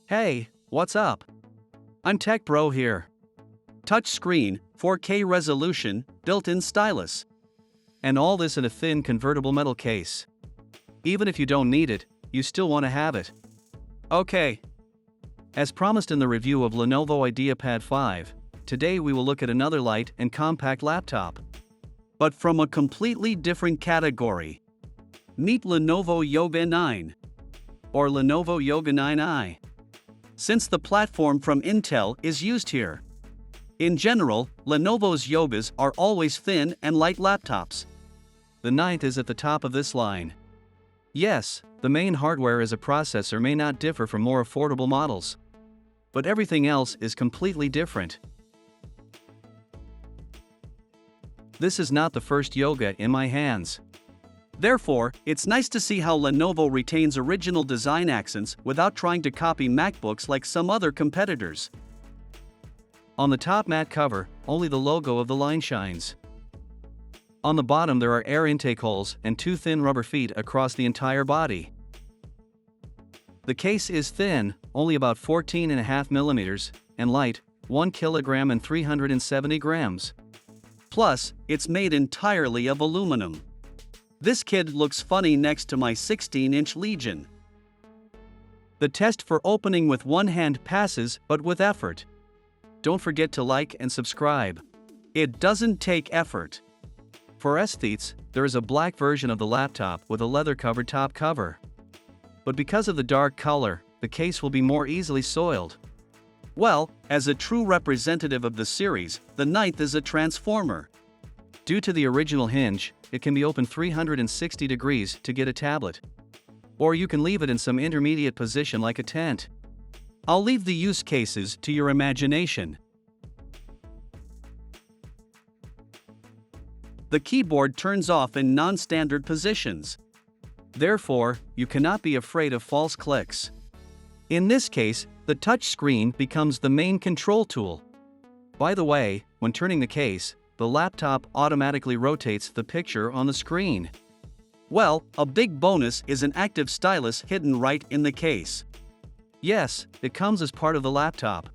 Hey, what's up? I'm Tech Bro here. Touch screen, 4K resolution, built-in stylus. And all this in a thin convertible metal case. Even if you don't need it, you still want to have it. Okay. As promised in the review of Lenovo IdeaPad 5, today we will look at another light and compact laptop. But from a completely different category. Meet Lenovo Yoga 9. Or Lenovo Yoga 9i. Since the platform from Intel is used here. In general, Lenovo's Yogas are always thin and light laptops. The 9th is at the top of this line. Yes, the main hardware as a processor may not differ from more affordable models. But everything else is completely different. This is not the first Yoga in my hands. Therefore, it's nice to see how Lenovo retains original design accents without trying to copy MacBooks like some other competitors. On the top matte cover, only the logo of the line shines. On the bottom there are air intake holes and two thin rubber feet across the entire body. The case is thin, only about 14.5 millimeters, and light, 1 kilogram and 370 grams. Plus, it's made entirely of aluminum. This kid looks funny next to my 16-inch Legion. The test for opening with one hand passes, but with effort. Don't forget to like and subscribe. It doesn't take effort. For aesthetes, there is a black version of the laptop with a leather-covered top cover. But because of the dark color, the case will be more easily soiled. Well, as a true representative of the series, the 9th is a transformer. Due to the original hinge, it can be opened 360 degrees to get a tablet. Or you can leave it in some intermediate position like a tent. I'll leave the use cases to your imagination. The keyboard turns off in non-standard positions. Therefore, you cannot be afraid of false clicks. In this case, the touch screen becomes the main control tool. By the way, when turning the case, the laptop automatically rotates the picture on the screen. Well, a big bonus is an active stylus hidden right in the case. Yes, it comes as part of the laptop.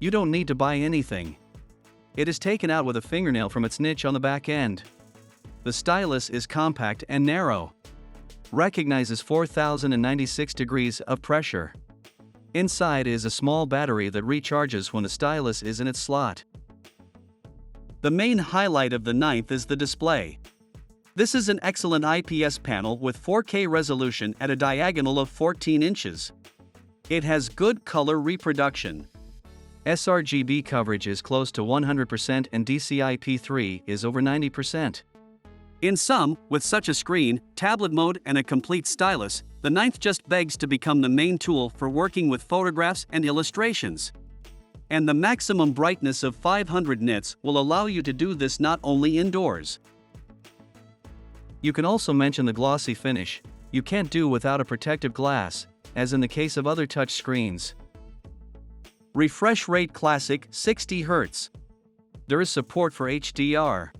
You don't need to buy anything. It is taken out with a fingernail from its niche on the back end. The stylus is compact and narrow. Recognizes 4096 degrees of pressure. Inside is a small battery that recharges when the stylus is in its slot. The main highlight of the 9th is the display. This is an excellent IPS panel with 4K resolution at a diagonal of 14 inches. It has good color reproduction. sRGB coverage is close to 100% and DCI-P3 is over 90%. In sum, with such a screen, tablet mode and a complete stylus, the 9th just begs to become the main tool for working with photographs and illustrations. And the maximum brightness of 500 nits will allow you to do this not only indoors. You can also mention the glossy finish. You can't do without a protective glass, as in the case of other touch screens. Refresh rate classic 60 Hz. There is support for HDR.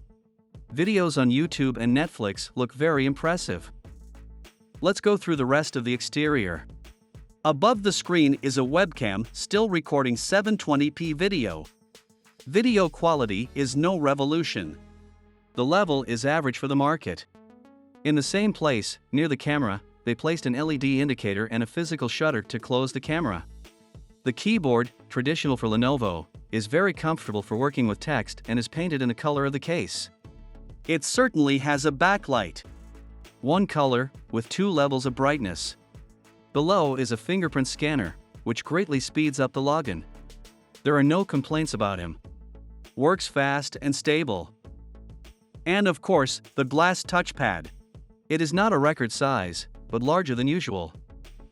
Videos on YouTube and Netflix look very impressive. Let's go through the rest of the exterior. Above the screen is a webcam still recording 720p video. Video quality is no revolution. The level is average for the market. In the same place, near the camera, they placed an LED indicator and a physical shutter to close the camera. The keyboard, traditional for Lenovo, is very comfortable for working with text and is painted in the color of the case. It certainly has a backlight. One color, with two levels of brightness. Below is a fingerprint scanner, which greatly speeds up the login. There are no complaints about him. Works fast and stable. And of course, the glass touchpad. It is not a record size, but larger than usual.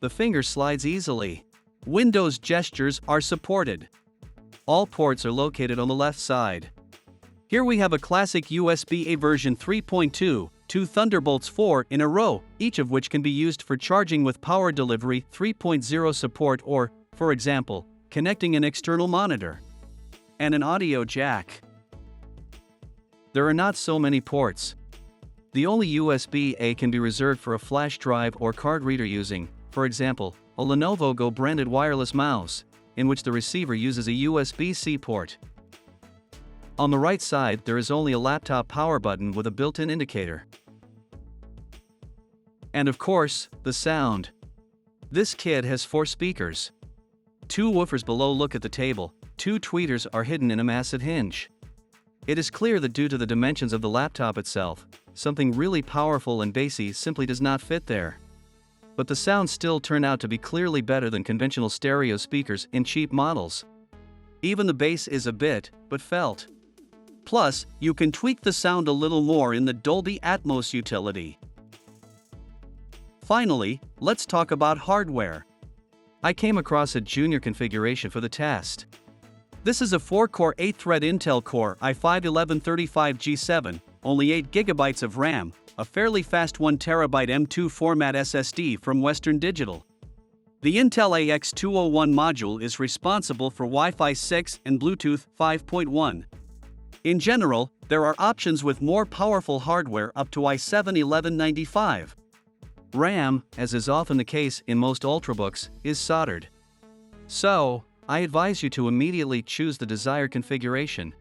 The finger slides easily. Windows gestures are supported. All ports are located on the left side. Here we have a classic USB-A version 3.2, two Thunderbolts 4 in a row, each of which can be used for charging with Power Delivery 3.0 support or, for example, connecting an external monitor. And an audio jack. There are not so many ports. The only USB-A can be reserved for a flash drive or card reader using, for example, a Lenovo Go branded wireless mouse, in which the receiver uses a USB-C port. On the right side there is only a laptop power button with a built-in indicator. And of course, the sound. This kit has 4 speakers. 2 woofers below look at the table, 2 tweeters are hidden in a massive hinge. It is clear that due to the dimensions of the laptop itself, something really powerful and bassy simply does not fit there. But the sounds still turn out to be clearly better than conventional stereo speakers in cheap models. Even the bass is a bit, but felt. Plus, you can tweak the sound a little more in the Dolby Atmos utility. Finally, let's talk about hardware. I came across a junior configuration for the test. This is a 4-core 8-thread Intel Core i5-1135G7, only 8GB of RAM, a fairly fast 1TB M2 format SSD from Western Digital. The Intel AX201 module is responsible for Wi-Fi 6 and Bluetooth 5.1. In general, there are options with more powerful hardware up to i7-1195. RAM, as is often the case in most Ultrabooks, is soldered. So, I advise you to immediately choose the desired configuration.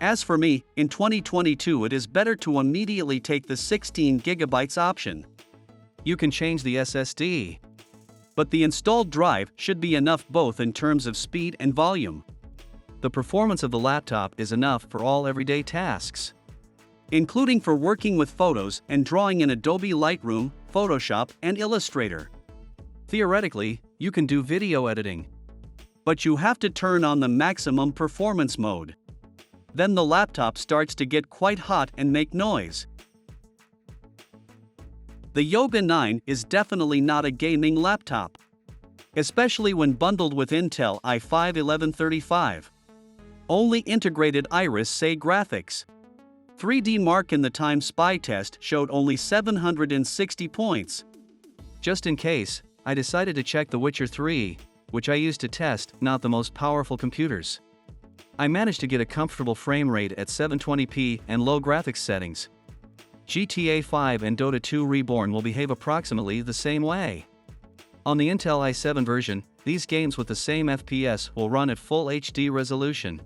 As for me, in 2022 it is better to immediately take the 16GB option. You can change the SSD. But the installed drive should be enough both in terms of speed and volume. The performance of the laptop is enough for all everyday tasks, including for working with photos and drawing in Adobe Lightroom, Photoshop, and Illustrator. Theoretically, you can do video editing. But you have to turn on the maximum performance mode. Then the laptop starts to get quite hot and make noise. The Yoga 9 is definitely not a gaming laptop, especially when bundled with Intel i5-1135. Only integrated Iris-Say graphics. 3D Mark in the Time Spy test showed only 760 points. Just in case, I decided to check The Witcher 3, which I used to test not the most powerful computers. I managed to get a comfortable frame rate at 720p and low graphics settings. GTA 5 and Dota 2 Reborn will behave approximately the same way. On the Intel i7 version, these games with the same FPS will run at full HD resolution.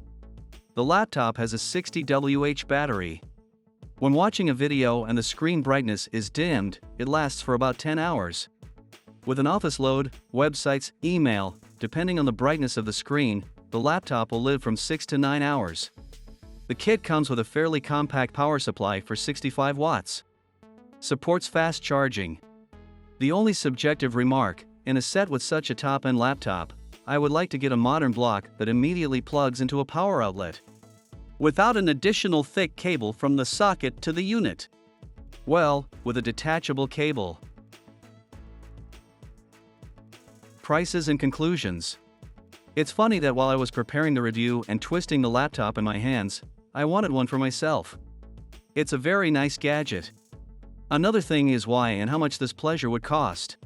The laptop has a 60Wh battery. When watching a video and the screen brightness is dimmed, it lasts for about 10 hours. With an office load, websites, email, depending on the brightness of the screen, the laptop will live from 6 to 9 hours. The kit comes with a fairly compact power supply for 65 watts. Supports fast charging. The only subjective remark, in a set with such a top-end laptop, I would like to get a modern block that immediately plugs into a power outlet, without an additional thick cable from the socket to the unit. Well, with a detachable cable. Prices and conclusions. It's funny that while I was preparing the review and twisting the laptop in my hands, I wanted one for myself. It's a very nice gadget. Another thing is why and how much this pleasure would cost.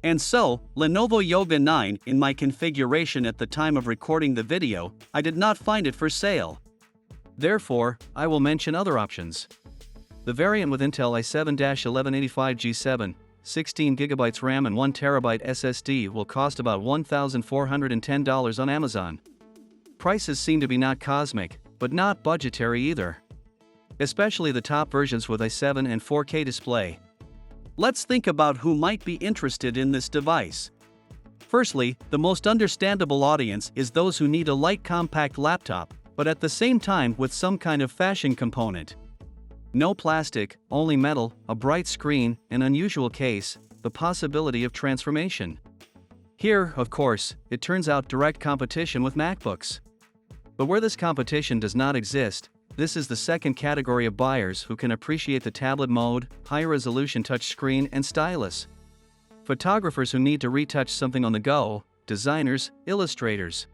And so, Lenovo Yoga 9 in my configuration at the time of recording the video, I did not find it for sale. Therefore, I will mention other options. The variant with Intel i7-1185G7, 16GB RAM and 1TB SSD will cost about $1,410 on Amazon. Prices seem to be not cosmic, but not budgetary either. Especially the top versions with i7 and 4K display. Let's think about who might be interested in this device. Firstly, the most understandable audience is those who need a light compact laptop, but at the same time with some kind of fashion component. No plastic, only metal, a bright screen, an unusual case, the possibility of transformation. Here, of course, it turns out direct competition with MacBooks. But where this competition does not exist, this is the second category of buyers who can appreciate the tablet mode, high-resolution touchscreen, and stylus. Photographers who need to retouch something on the go, designers, illustrators.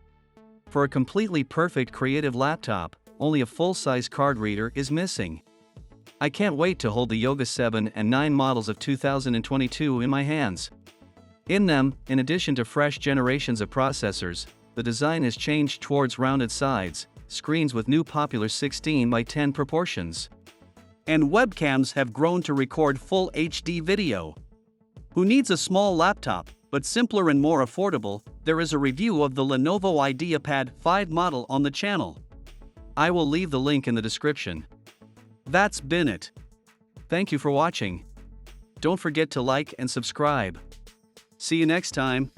For a completely perfect creative laptop, only a full-size card reader is missing. I can't wait to hold the Yoga 7 and 9 models of 2022 in my hands. In them, in addition to fresh generations of processors, the design has changed towards rounded sides, screens with new popular 16:10 proportions. And webcams have grown to record full HD video. Who needs a small laptop but simpler and more affordable, there is a review of the Lenovo IdeaPad 5 model on the channel. I will leave the link in the description. That's been it. Thank you for watching. Don't forget to like and subscribe. See you next time.